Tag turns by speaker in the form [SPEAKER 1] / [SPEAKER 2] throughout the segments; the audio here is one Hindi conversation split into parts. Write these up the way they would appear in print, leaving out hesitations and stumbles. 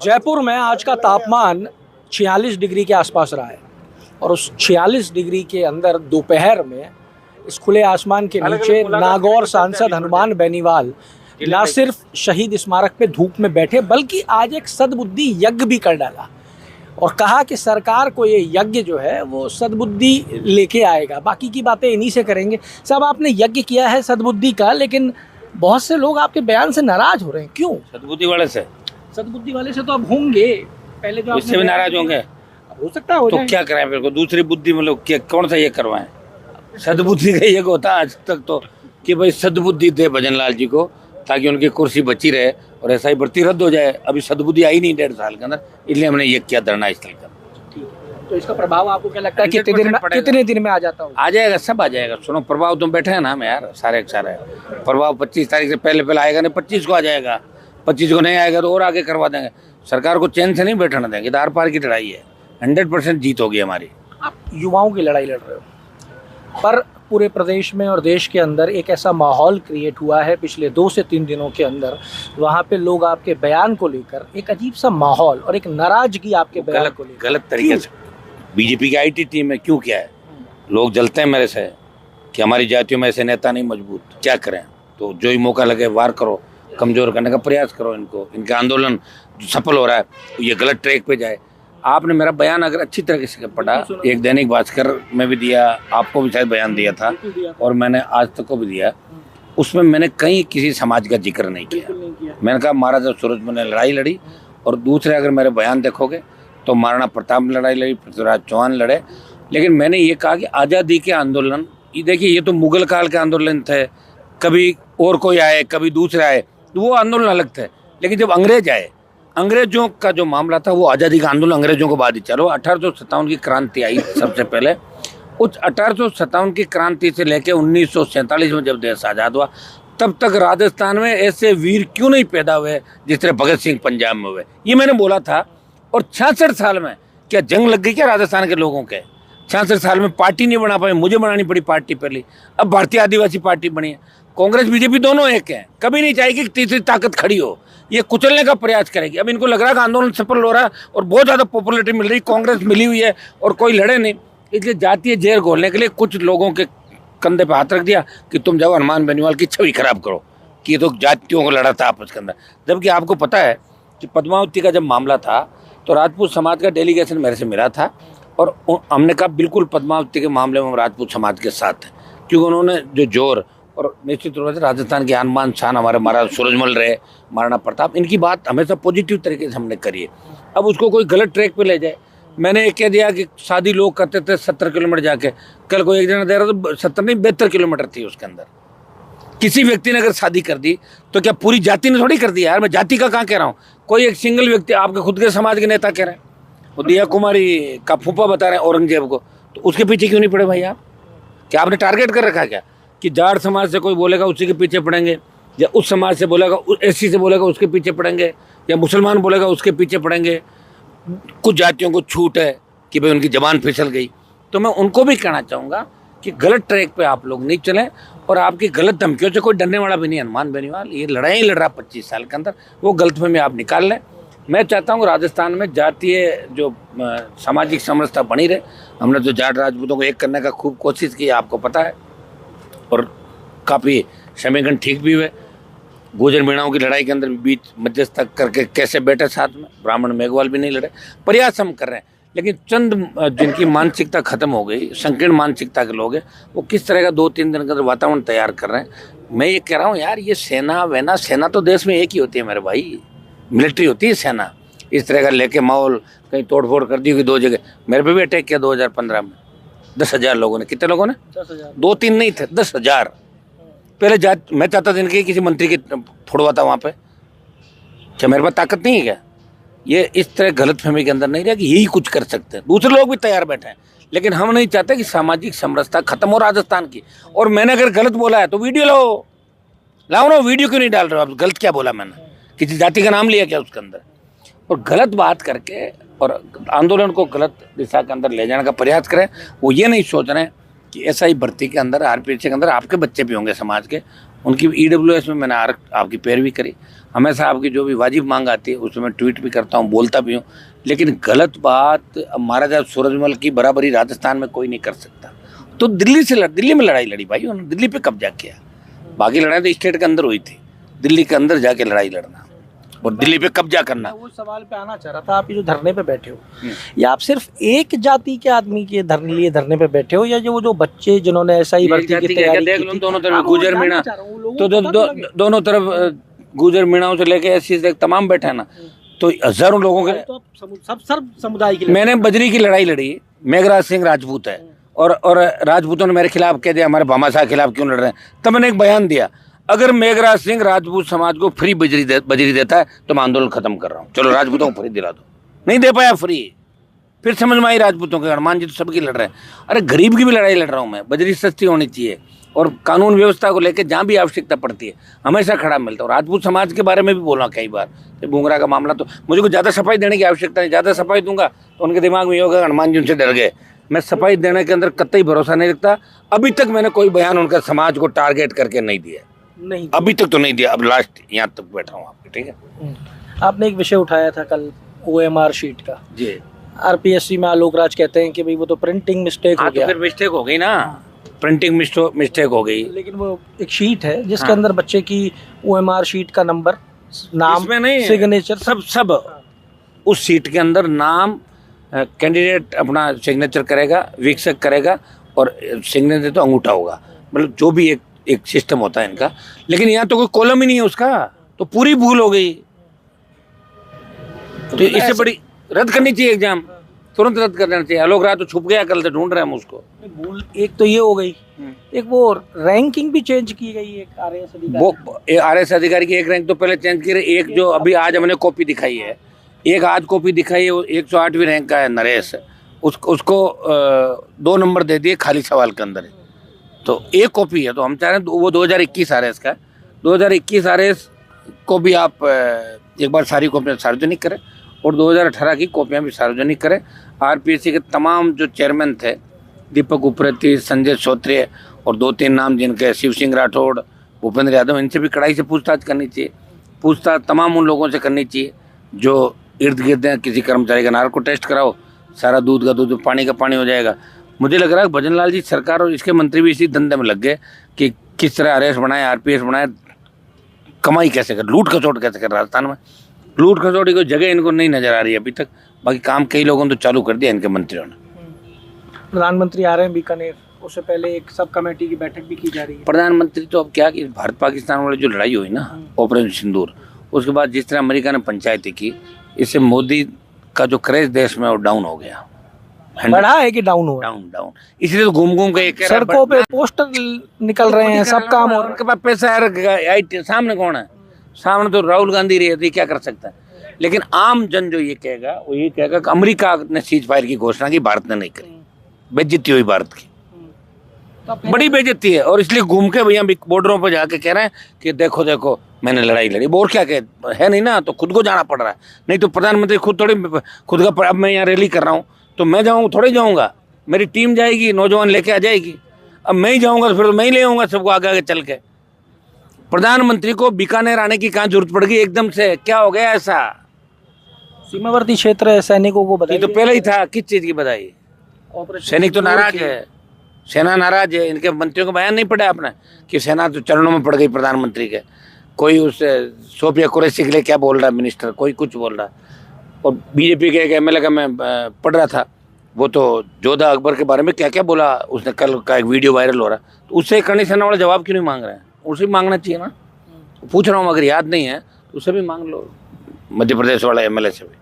[SPEAKER 1] जयपुर में आज का तापमान 46 डिग्री के आसपास रहा है और उस 46 डिग्री के अंदर दोपहर में इस खुले आसमान के नीचे नागौर सांसद हनुमान बेनीवाल न सिर्फ शहीद स्मारक पे धूप में बैठे बल्कि आज एक सद्बुद्धि यज्ञ भी कर डाला और कहा कि सरकार को ये यज्ञ जो है वो सद्बुद्धि लेके आएगा। बाकी की बातें इन्हीं से करेंगे। साहब, आपने यज्ञ किया है सद्बुद्धि का, लेकिन बहुत से लोग आपके बयान से नाराज हो रहे हैं, क्यों?
[SPEAKER 2] सद्बुद्धि वाले से
[SPEAKER 1] तो अब होंगे, पहले जो
[SPEAKER 2] इससे भी नाराज होंगे,
[SPEAKER 1] हो सकता है हो
[SPEAKER 2] तो
[SPEAKER 1] जाए।
[SPEAKER 2] क्या कराएं फिर को दूसरी बुद्धि मतलब क्या, कौन सा ये करवाएं? सद्बुद्धि का ये होता है आज तक तो कि भाई सद्बुद्धि दे भजन लाल जी को ताकि उनकी कुर्सी बची रहे और ऐसा ही भर्ती रद्द हो जाए। अभी सद्बुद्धि आई नहीं 1.5 साल के अंदर, इसलिए हमने ये किया धरना स्थल का।
[SPEAKER 1] तो इसका प्रभाव आपको क्या लगता है कितने दिन में आ जाता हो?
[SPEAKER 2] आ जाएगा, सब आ जाएगा। सुनो, प्रभाव तुम बैठे हैं ना हम यार, सारे प्रभाव 25 तारीख से पहले आएगा नहीं, 25 को आ जाएगा। 25 को नहीं आएगा तो और आगे करवा देंगे। सरकार को चैन से नहीं बैठने देंगे। आर पार की लड़ाई है, 100% जीत होगी हमारी।
[SPEAKER 1] आप युवाओं की लड़ाई लड़ रहे हो, पर पूरे प्रदेश में और देश के अंदर एक ऐसा माहौल क्रिएट हुआ है पिछले 2 से 3 दिनों के अंदर, वहाँ पे लोग आपके बयान को लेकर एक अजीब सा माहौल और एक नाराजगी आपके बयान को लेकर
[SPEAKER 2] गलत तरीके से। बीजेपी की आईटी टीम में क्यों किया है? लोग जलते हैं मेरे से कि हमारी जातियों में ऐसे नेता नहीं मजबूत, क्या करें? तो जो ही मौका लगे वार करो, कमजोर करने का प्रयास करो इनको। इनका आंदोलन जो सफल हो रहा है ये गलत ट्रैक पे जाए। आपने मेरा बयान अगर अच्छी तरीके से पढ़ा, एक दैनिक भास्कर में भी दिया, आपको भी शायद बयान दिया था और मैंने आज तक को भी दिया, उसमें मैंने कहीं किसी समाज का जिक्र नहीं किया। मैंने कहा महाराजा सूरजमल ने लड़ाई लड़ी और दूसरे अगर मेरे बयान देखोगे तो महाराणा प्रताप ने लड़ाई लड़ी, पृथ्वीराज चौहान लड़े। लेकिन मैंने ये कहा कि आज़ादी के आंदोलन, ये देखिए ये तो मुगल काल के आंदोलन थे, कभी और कोई आए कभी दूसरे आए, तो वो आंदोलन अलग थे। लेकिन जब अंग्रेज आए, अंग्रेजों का जो मामला था वो आज़ादी का आंदोलन अंग्रेजों के बाद ही चलो। 1857 की क्रांति आई सबसे पहले। उस 1857 की क्रांति से लेकर 1947 में जब देश आज़ाद हुआ, तब तक राजस्थान में ऐसे वीर क्यों नहीं पैदा हुए जिस तरह भगत सिंह पंजाब में हुए, ये मैंने बोला था। और 66 साल में क्या जंग लग गई क्या राजस्थान के लोगों के? 66 साल में पार्टी नहीं बना पाए, मुझे बनानी पड़ी पार्टी पहले। अब भारतीय आदिवासी पार्टी बनी है। कांग्रेस बीजेपी दोनों एक हैं, कभी नहीं चाहेगी कि तीसरी ताकत खड़ी हो, ये कुचलने का प्रयास करेगी। अब इनको लग रहा है कि आंदोलन सफल हो रहा है और बहुत ज़्यादा पॉपुलरिटी मिल रही, कांग्रेस मिली हुई है और कोई लड़े नहीं, इसलिए जातीय जहर घोलने के लिए कुछ लोगों के कंधे पर हाथ रख दिया कि तुम जाओ हनुमान बेनीवाल की छवि खराब करो कि ये तो जातियों को लड़ा था आपस के अंदर। जबकि आपको पता है कि पद्मावती का जब मामला था तो राजपूत समाज का डेलीगेशन मेरे से मिला था और हमने कहा बिल्कुल पद्मावती के मामले में हम राजपूत समाज के साथ हैं, क्योंकि उन्होंने जो जोर और निश्चित रूप से राजस्थान की आन बान शान हमारे महाराज सूरजमल रहे, महाराणा प्रताप, इनकी बात हमेशा पॉजिटिव तरीके से हमने करी है। अब उसको कोई गलत ट्रैक पे ले जाए। मैंने ये कह दिया कि शादी लोग करते थे 70 किलोमीटर जाके, कल कोई एक जना दे रहा तो 70 नहीं 72 किलोमीटर थी उसके अंदर। किसी व्यक्ति ने अगर शादी कर दी तो क्या पूरी जाति ने थोड़ी कर दी यार? मैं जाति का कहाँ कह रहा हूँ, कोई एक सिंगल व्यक्ति, आपके खुद के समाज के नेता कह रहे हैं, वो दिया कुमारी का फूफा बता रहे हैं औरंगजेब को, तो उसके पीछे क्यों नहीं पड़े भाई आप? क्या आपने टारगेट कर रखा है क्या कि जाट समाज से कोई बोलेगा उसी के पीछे पड़ेंगे, या उस समाज से बोलेगा एससी से बोलेगा उसके पीछे पड़ेंगे, या मुसलमान बोलेगा उसके पीछे पड़ेंगे? कुछ जातियों को छूट है कि भाई उनकी जबान फिसल गई। तो मैं उनको भी कहना चाहूँगा कि गलत ट्रैक पे आप लोग नहीं चलें और आपकी गलत धमकियों से कोई डरने वाला भी नहीं। हनुमान बेनीवाल ये लड़ाई लड़ रहा 25 साल के अंदर, वो गलतफहमी आप निकाल लें। मैं चाहता हूँ राजस्थान में जातीय जो सामाजिक समरसता बनी रहे। हमने तो जाट राजपूतों को एक करने का खूब कोशिश की, आपको पता है, और काफ़ी समीकरण ठीक भी हुए। गुर्जर मीणाओं की लड़ाई के अंदर बीच मध्यस्थ करके कैसे बैठे साथ में, ब्राह्मण मेघवाल भी नहीं लड़े। प्रयास हम कर रहे हैं, लेकिन चंद जिनकी मानसिकता खत्म हो गई, संकीर्ण मानसिकता के लोग हैं, वो किस तरह का 2-3 दिन के अंदर वातावरण तैयार कर रहे हैं। मैं ये कह रहा हूँ यार, ये सेना तो देश में एक ही होती है मेरे भाई, मिलिट्री होती है सेना। इस तरह का लेके माहौल कहीं तोड़फोड़ कर दी होगी 2 जगह। मेरे पे भी अटैक किया 2015 में 10,000 लोगों ने। कितने लोगों ने?
[SPEAKER 1] 10,000।
[SPEAKER 2] 2-3 नहीं थे, 10,000। पहले मैं चाहता था इनके किसी मंत्री की फोड़वा था वहाँ पे। क्या मेरे पास ताकत नहीं है क्या? ये इस तरह गलतफहमी के अंदर नहीं रहा कि यही कुछ कर सकते हैं। दूसरे लोग भी तैयार बैठे हैं, लेकिन हम नहीं चाहते कि सामाजिक समरसता खत्म हो राजस्थान की। और मैंने अगर गलत बोला है तो वीडियो लाओ ना। वीडियो क्यों नहीं डाल रहे हो आप? गलत क्या बोला मैंने? किसी जाति का नाम लिया क्या उसके अंदर? और गलत बात करके और आंदोलन को गलत दिशा के अंदर ले जाने का प्रयास करें। वो ये नहीं सोच रहे हैं कि ऐसा ही भर्ती के अंदर, आरपीएफ के अंदर आपके बच्चे भी होंगे समाज के, उनकी EWS में मैंने आपकी पैरवी करी, हमेशा आपकी जो भी वाजिब मांग आती है उसमें मैं ट्वीट भी करता हूँ, बोलता भी हूँ। लेकिन गलत बात महाराजा सूरजमल की बराबरी राजस्थान में कोई नहीं कर सकता। तो दिल्ली में लड़ाई लड़ी भाई, उन्होंने दिल्ली पे कब्जा किया। बाकी लड़ाई तो स्टेट के अंदर हुई थी, दिल्ली के अंदर जाके लड़ाई लड़ना और दिल्ली पे कब्जा करना।
[SPEAKER 1] वो सवाल पे आना चाह रहा था, आप ये जो धरने पे बैठे हो, या आप सिर्फ एक जाति के आदमी के धरने पे बैठे हो, या जो वो जो बच्चे जिन्होंने ऐसा ही भर्ती की तैयारी
[SPEAKER 2] देख लो, दोनों तरफ गुजर मीणा, तो दोनों तरफ गुजर मीणाओं से लेके एससी से तमाम बैठे ना, तो हजारों लोगों के
[SPEAKER 1] सब समुदाय की
[SPEAKER 2] मैंने बजरी की लड़ाई लड़ी। मेघराज सिंह राजपूत है और राजपूतों ने मेरे खिलाफ कह दिया हमारे भामाशाह के खिलाफ क्यों लड़ रहे हैं, तब मैंने एक बयान दिया, अगर मेघराज सिंह राजपूत समाज को फ्री बजरी देता है तो मैं आंदोलन खत्म कर रहा हूँ, चलो राजपूतों को फ्री दिला दो। नहीं दे पाया फ्री, फिर समझ में आई राजपूतों के, हनुमान जी तो सबकी लड़ रहे हैं। अरे गरीब की भी लड़ाई लड़ रहा हूँ मैं, बजरी सस्ती होनी चाहिए और कानून व्यवस्था को लेकर जहाँ भी आवश्यकता पड़ती है हमेशा खड़ा मिलता हूँ। राजपूत समाज के बारे में भी बोला कई बार, बुंगरा का मामला, तो मुझे को ज़्यादा सफाई देने की आवश्यकता नहीं। ज़्यादा सफाई दूंगा तो उनके दिमाग में ये होगा हनुमान जी उनसे डर गए। मैं सफाई देने के अंदर कतई भरोसा नहीं रखता। अभी तक मैंने कोई बयान उनका समाज को टारगेट करके नहीं दिया, नहीं अभी तक तो नहीं दिया। अब लास्ट यहाँ तक बैठा हूँ आपके, ठीक है।
[SPEAKER 1] आपने एक विषय उठाया था कल OMR शीट का
[SPEAKER 2] जी।
[SPEAKER 1] RPSC में आलोक राज कहते हैं कि भाई वो तो प्रिंटिंग मिस्टेक हो गया।
[SPEAKER 2] तो फिर मिस्टेक हो गई ना, प्रिंटिंग मिस्टेक हो गई।
[SPEAKER 1] लेकिन वो एक शीट है जिसके अंदर बच्चे की OMR शीट का नंबर, नाम, सिग्नेचर
[SPEAKER 2] सब उस शीट के अंदर नाम, कैंडिडेट अपना सिग्नेचर करेगा, वीक्षक करेगा और सिग्नेचर तो अंगूठा होगा, मतलब जो भी एक सिस्टम होता है इनका। लेकिन यहाँ तो कोई कॉलम ही नहीं है उसका, तो पूरी भूल हो गई। तो इससे बड़ी रद्द करनी चाहिए एग्जाम, तुरंत रद्द कर देना चाहिए। आलोक राज तो छुप गया, कल से ढूंढ रहे हैं हम उसको।
[SPEAKER 1] भूल एक तो ये हो गई, एक वो रैंकिंग भी चेंज की गई, एक RS अधिकारी,
[SPEAKER 2] वो RS अधिकारी की एक रैंक तो पहले चेंज की रही। एक जो अभी आज हमने कॉपी दिखाई है, एक आज कॉपी दिखाई है, वो 108वीं रैंक का है नरेश, उसको 2 नंबर दे दिए खाली सवाल के अंदर। तो एक कॉपी है, तो हम चाह रहे हैं वो 2021 RS का है। 2021 RS को भी आप एक बार सारी कॉपियाँ सार्वजनिक करें और 2018 की कॉपियाँ भी सार्वजनिक करें। RPSC के तमाम जो चेयरमैन थे, दीपक उप्रेती, संजय श्रोत्रिय और 2-3 नाम जिनके, शिव सिंह राठौड़, भूपेंद्र यादव, इनसे भी कड़ाई से पूछताछ करनी चाहिए। पूछताछ तमाम उन लोगों से करनी चाहिए जो इर्द गिर्द हैं। किसी कर्मचारी का नार्को टेस्ट कराओ, सारा दूध का दूध, पानी का पानी हो जाएगा। मुझे लग रहा है भजन लाल जी सरकार और इसके मंत्री भी इसी धंधे में लग गए कि किस तरह RS बनाए, RPS बनाए, कमाई कैसे कर, लूट खसोट कैसे कर। राजस्थान में लूट खसोट की कोई जगह इनको नहीं नजर आ रही है अभी तक। बाकी काम कई लोगों ने तो चालू कर दिया इनके मंत्रियों ने।
[SPEAKER 1] प्रधानमंत्री आ रहे हैं बीकानेर, उससे पहले एक सब कमेटी की बैठक भी की जा रही है।
[SPEAKER 2] प्रधानमंत्री तो अब क्या कि भारत पाकिस्तान वाली जो लड़ाई हुई ना, ऑपरेशन सिंदूर, उसके बाद जिस तरह अमेरिका ने पंचायती की, इससे मोदी का जो क्रेज देश में वो डाउन हो गया।
[SPEAKER 1] बढ़ा है कि डाउन हो?
[SPEAKER 2] डाउन। इसलिए तो घूम के
[SPEAKER 1] सड़कों पे पोस्टर निकल रहे हैं, सब काम हो रहा है।
[SPEAKER 2] उनके पास पैसा है, सामने कौन है? सामने तो राहुल गांधी रहती, क्या कर सकता है। लेकिन आम जन जो ये कहेगा, वो ये कहेगा कि अमेरिका ने सीज फायर की घोषणा की, भारत ने नहीं करी, बेइज्जती हुई भारत की, बड़ी बेइज्जती है। और इसलिए घूम के भैया बॉर्डरों पर जाके कह रहे हैं कि देखो देखो मैंने लड़ाई लड़ी। और क्या कहे, है नहीं ना, तो खुद को जाना पड़ रहा है। नहीं तो प्रधानमंत्री खुद थोड़ी खुद का, अब मैं यहाँ रैली कर रहा हूँ तो मैं जाऊँगा थोड़ी जाऊँगा, मेरी टीम जाएगी, नौजवान लेके आ जाएगी। अब मैं ही जाऊँगा तो फिर तो मैं ही ले आऊँगा सबको आगे आगे चल के। प्रधानमंत्री को बीकानेर आने की कहाँ जरूरत पड़ गई एकदम से, क्या हो गया ऐसा?
[SPEAKER 1] सीमावर्ती क्षेत्र है, सैनिकों को बधाई
[SPEAKER 2] तो पहले ही था, किस चीज़ की बधाई? सैनिक तो नाराज है, सेना नाराज है। इनके मंत्रियों का बयान नहीं पढ़ा आपने कि सेना तो चरणों में पड़ गई प्रधानमंत्री के। कोई उस सोफिया कुरैशी के लिए क्या बोल रहा है मिनिस्टर, कोई कुछ बोल रहा है। और बीजेपी के एक MLA का मैं पढ़ रहा था, वो तो जोधा अकबर के बारे में क्या क्या बोला उसने, कल का एक वीडियो वायरल हो रहा है। तो उससे करणी सेना वाला जवाब क्यों नहीं मांग रहे हैं? उसे भी मांगना चाहिए ना। पूछ रहा हूँ, अगर याद नहीं है तो उसे भी मांग लो, मध्य प्रदेश वाला MLA से भी।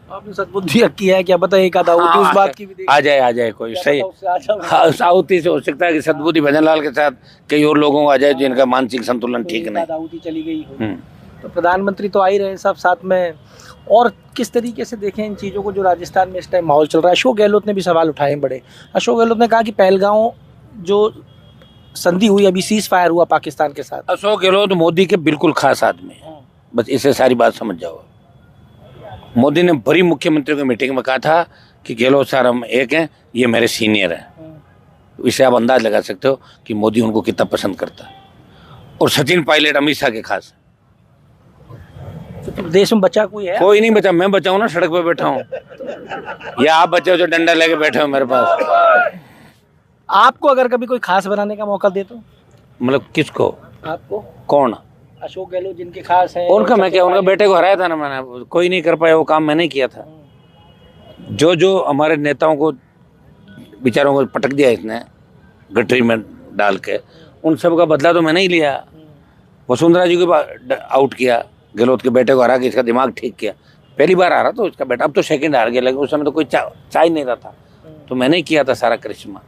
[SPEAKER 1] आपने सद्बुद्धि रखी है, क्या पता एक आधा आहुति उस बात की भी
[SPEAKER 2] आ जाए कोई सही आहुति से हो सकता है कि सद्बुद्धि भजन लाल के साथ कई और लोगों को आ जाए जिनका मानसिक संतुलन ठीक नहीं,
[SPEAKER 1] आहुति चली गई हो। तो प्रधानमंत्री तो आ ही रहे सब साथ में। और किस तरीके से देखें इन चीज़ों को जो राजस्थान में इस टाइम माहौल चल रहा है? अशोक गहलोत ने भी सवाल उठाए बड़े। अशोक गहलोत ने कहा कि पहलगांव जो संधि हुई, अभी सीज फायर हुआ पाकिस्तान के साथ।
[SPEAKER 2] अशोक गहलोत मोदी के बिल्कुल खास आदमी है, बस इसे सारी बात समझ जाओ। मोदी ने बड़ी मुख्यमंत्रियों की मीटिंग में कहा था कि गहलोत सर हम एक हैं, ये मेरे सीनियर हैं। इससे आप अंदाज लगा सकते हो कि मोदी उनको कितना पसंद करता है। और सचिन पायलट अमित शाह के खास।
[SPEAKER 1] तो देश में बचा कोई है?
[SPEAKER 2] कोई नहीं बचा, मैं बचाऊं ना, सड़क पे बैठा हूँ। या आप बचे हो जो डंडा लेके बैठे हो मेरे पास।
[SPEAKER 1] आपको अगर कभी कोई खास बनाने का मौका दे तो?
[SPEAKER 2] मतलब किसको?
[SPEAKER 1] आपको।
[SPEAKER 2] कौन?
[SPEAKER 1] अशोक गहलोत जिनके खास है।
[SPEAKER 2] उनका मैं क्या, उनका बेटे को हराया था ना मैंने, कोई नहीं कर पाया वो काम, मैंने किया था। जो जो हमारे नेताओं को बेचारों को पटक दिया इसने गठरी में डाल के, उन सब का बदला तो मैंने ही लिया। वसुंधरा जी को आउट किया, गहलोत के बेटे को हरा के इसका दिमाग ठीक किया। पहली बार आ रहा तो इसका बेटा, अब तो सेकंड हार गया, लेकिन उस समय तो कोई चाह नहीं रहा था, तो मैंने ही किया था सारा करिश्मा।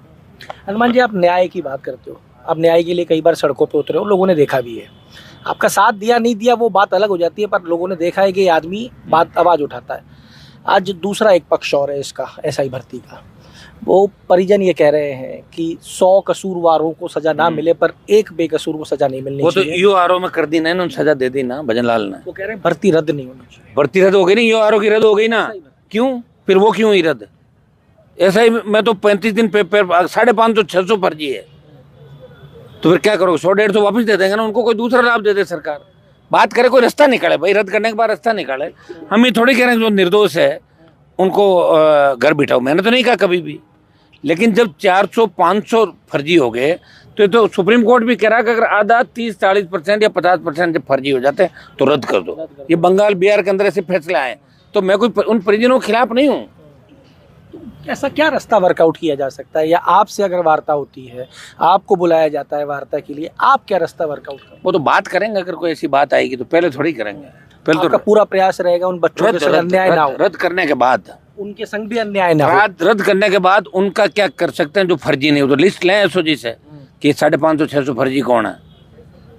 [SPEAKER 1] हनुमान जी, आप न्याय की बात करते हो, आप न्याय के लिए कई बार सड़कों पे उतरे हो, लोगों ने देखा भी है। आपका साथ दिया नहीं दिया वो बात अलग हो जाती है, पर लोगों ने देखा है कि ये आदमी बात आवाज़ उठाता है। आज दूसरा एक पक्ष और है इसका, एसआई भर्ती का। वो परिजन ये कह रहे हैं कि 100 कसूरवारों को सजा ना मिले पर एक बेकसूर को सजा नहीं मिलनी चाहिए।
[SPEAKER 2] वो तो यूआरओ में कर दी ना, उन्होंने सजा दे दी ना भजन लाल ने।
[SPEAKER 1] वो कह रहे हैं भर्ती रद्द नहीं होनी चाहिए।
[SPEAKER 2] भर्ती रद्द हो गई, नहीं यूआरओ की रद्द हो गई ना, क्यों फिर वो क्यों ही रद्द? ऐसा ही मैं तो 35 दिन पे 550 600 फर्जी है, तो फिर क्या करोगे? 100-150 वापस दे देंगे ना उनको, कोई दूसरा लाभ दे दे सरकार। बात करे, कोई रास्ता निकाले भाई, रद्द करने के बाद रास्ता निकाले। हम ये थोड़ी कह रहे हैं जो निर्दोष है उनको घर बिठाओ, मैंने तो नहीं कहा कभी भी। लेकिन जब 400-500 फर्जी हो गए तो सुप्रीम कोर्ट भी कह रहा कि अगर आधा 30-40% या 50% जब फर्जी हो जाते हैं तो रद्द कर दो। ये बंगाल बिहार के अंदर ऐसे फैसले आए, तो मैं कोई उन परिजनों के खिलाफ नहीं हूँ।
[SPEAKER 1] ऐसा क्या रास्ता वर्कआउट किया जा सकता है, या आपसे अगर वार्ता होती है, आपको बुलाया जाता है वार्ता के लिए, आप क्या रास्ता वर्कआउट करें?
[SPEAKER 2] वो तो बात करेंगे, अगर कोई ऐसी बात आएगी तो पहले थोड़ी करेंगे। पहले
[SPEAKER 1] आपका पूरा प्रयास रहेगा उन बच्चों के संग अन्याय ना हो,
[SPEAKER 2] रद्द करने के बाद,
[SPEAKER 1] उनके संग भी अन्याय ना हो।
[SPEAKER 2] रद्द करने के बाद उनका क्या कर सकते हैं जो फर्जी नहीं हो, तो लिस्ट लें एसओजी से कि 550-600 फर्जी कौन है,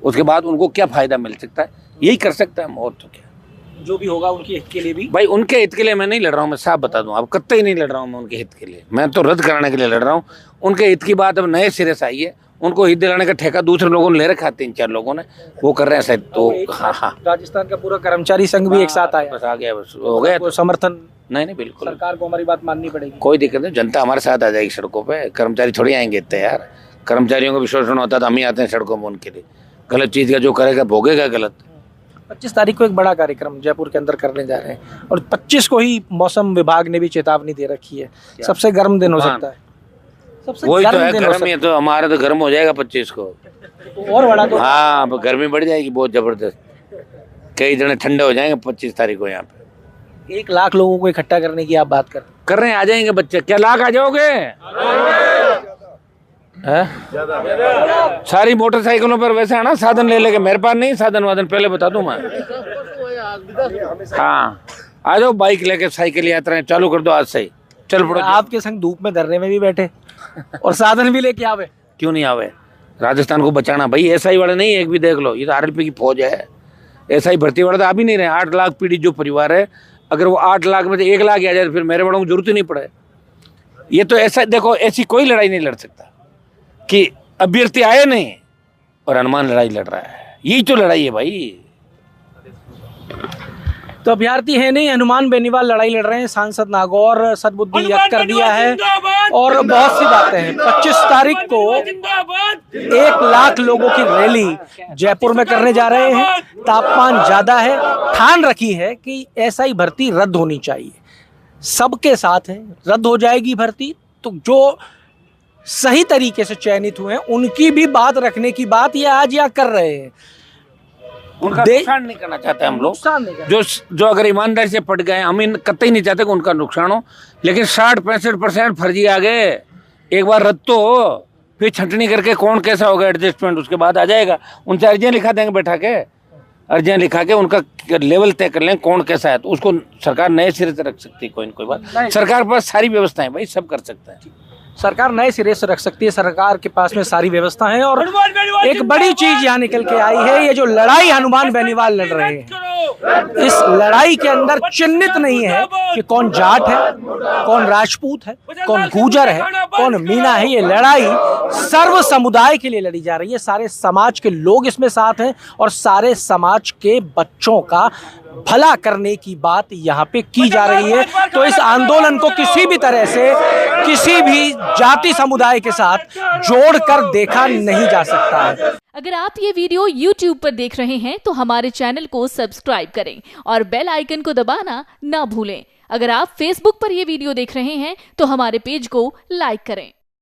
[SPEAKER 2] उसके बाद उनको क्या फायदा मिल सकता है, यही कर सकते हैं हम, और तो क्या।
[SPEAKER 1] जो भी होगा उनके हित के लिए भी।
[SPEAKER 2] भाई उनके हित के लिए मैं नहीं लड़ रहा हूँ, मैं साफ बता दूं, अब कतई नहीं लड़ रहा हूँ मैं उनके हित के लिए, मैं तो रद्द कराने के लिए लड़ रहा हूँ। उनके हित की बात अब नए सिरे से आई है, उनको हित दिलाने का ठेका दूसरे लोगों ने ले रखा है, 3-4 लोगों ने, वो कर रहे हैं शायद। तो हाँ,
[SPEAKER 1] राजस्थान का पूरा कर्मचारी संघ भी एक साथ आया,
[SPEAKER 2] बस आ गया, बस हो गया तो
[SPEAKER 1] समर्थन।
[SPEAKER 2] नहीं बिल्कुल,
[SPEAKER 1] सरकार को हमारी बात माननी पड़ेगी,
[SPEAKER 2] कोई दिक्कत नहीं, जनता हमारे साथ आ जाएगी सड़कों पे, कर्मचारी थोड़ी आएंगे इतने यार। कर्मचारियों का भी शोषण होता तो हम ही आते हैं सड़कों में उनके लिए, गलत चीज का जो करेगा भोगेगा गलत।
[SPEAKER 1] 25 तारीख को एक बड़ा कार्यक्रम जयपुर के अंदर करने जा रहे हैं, और 25 को ही मौसम विभाग ने भी चेतावनी दे रखी है, सबसे गर्म दिन हो सकता है। सबसे
[SPEAKER 2] वही तो है,
[SPEAKER 1] दिन
[SPEAKER 2] गर्म ही तो हमारा तो गर्म हो जाएगा 25 को,
[SPEAKER 1] तो और बड़ा तो
[SPEAKER 2] हाँ गर्मी बढ़ जाएगी बहुत जबरदस्त, कई जने ठंडे हो जाएंगे 25 तारीख को। यहाँ पे
[SPEAKER 1] 1 लाख लोगों को इकट्ठा करने की आप बात कर
[SPEAKER 2] रहे हैं, आ जाएंगे बच्चे, क्या लाख आ जाओगे? सारी मोटरसाइकिलों पर वैसे आना, साधन ले लेके, मेरे पास नहीं साधन वाधन, पहले बता दूं मैं। हाँ आ जाओ, बाइक लेके साइकिल यात्राएं चालू कर दो आज से ही, चल पड़ो।
[SPEAKER 1] आपके संग धूप में धरने में भी बैठे और साधन भी लेके आवे,
[SPEAKER 2] क्यों नहीं आवे? राजस्थान को बचाना भाई, एसआई वाले नहीं, एक भी देख लो, ये तो आरएलपी की फौज है। एसआई भर्ती वाले तो आ भी नहीं रहे। 8 लाख पीड़ित जो परिवार है, अगर वो 8 लाख में से 1 लाख आ जाए तो फिर मेरे बड़ों को जरूरत ही नहीं पड़े। ये तो ऐसा देखो, ऐसी कोई लड़ाई नहीं लड़ सकता कि अभ्यर्थी आए नहीं और हनुमान लड़ाई लड़ रहा है, यही तो लड़ाई है भाई।
[SPEAKER 1] तो अभ्यर्थी है नहीं, हनुमान बेनीवाल लड़ाई लड़ रहे हैं। सांसद नागौर सद्बुद्धि व्यक्त कर दिया है और बहुत सी बातें हैं। 25 तारीख को 1 लाख लोगों की रैली जयपुर में करने जा रहे हैं। तापमान ज्यादा है, ठान रखी है कि एसआई भर्ती रद्द होनी चाहिए, सबके साथ है, रद्द हो जाएगी भर्ती। तो जो सही तरीके से चयनित हुए हैं उनकी भी बात रखने की बात ये आज यहाँ कर रहे हैं।
[SPEAKER 2] उनका नुकसान नहीं करना चाहते हम लोग, जो अगर ईमानदारी से पट गए, हम कतई नहीं चाहते कि उनका नुकसान हो। लेकिन 60-65% फर्जी आ गए, एक बार रद्द तो हो, फिर छंटनी करके कौन कैसा होगा एडजस्टमेंट, उसके बाद आ जाएगा। उनसे अर्जियाँ लिखा देंगे बैठा के, अर्जियाँ लिखा के उनका लेवल तय कर लें कौन कैसा है, तो उसको सरकार नए सिरे से रख सकती है। कोई न कोई बात, सरकार के पास सारी व्यवस्थाएं भाई, सब कर सकता है।
[SPEAKER 1] सरकार नए सिरे से रख सकती है, सरकार के पास में सारी व्यवस्था है। और एक बड़ी चीज यहाँ निकल के आई है, ये जो लड़ाई हनुमान बेनीवाल लड़ रहे हैं, इस लड़ाई के अंदर चिन्हित नहीं है कि कौन जाट है, कौन राजपूत है, कौन गुर्जर है, कौन मीना है। ये लड़ाई सर्व समुदाय के लिए लड़ी जा रही है। सारे समाज के लोग इसमें साथ हैं और सारे समाज के बच्चों का भला करने की बात यहाँ पे की जा रही है। तो इस आंदोलन को किसी भी तरह से किसी भी जाति समुदाय के साथ जोड़कर देखा नहीं जा सकता है।
[SPEAKER 3] अगर आप ये वीडियो YouTube पर देख रहे हैं तो हमारे चैनल को सब्सक्राइब करें और बेल आइकन को दबाना ना भूलें। अगर आप Facebook पर ये वीडियो देख रहे हैं तो हमारे पेज को लाइक करें।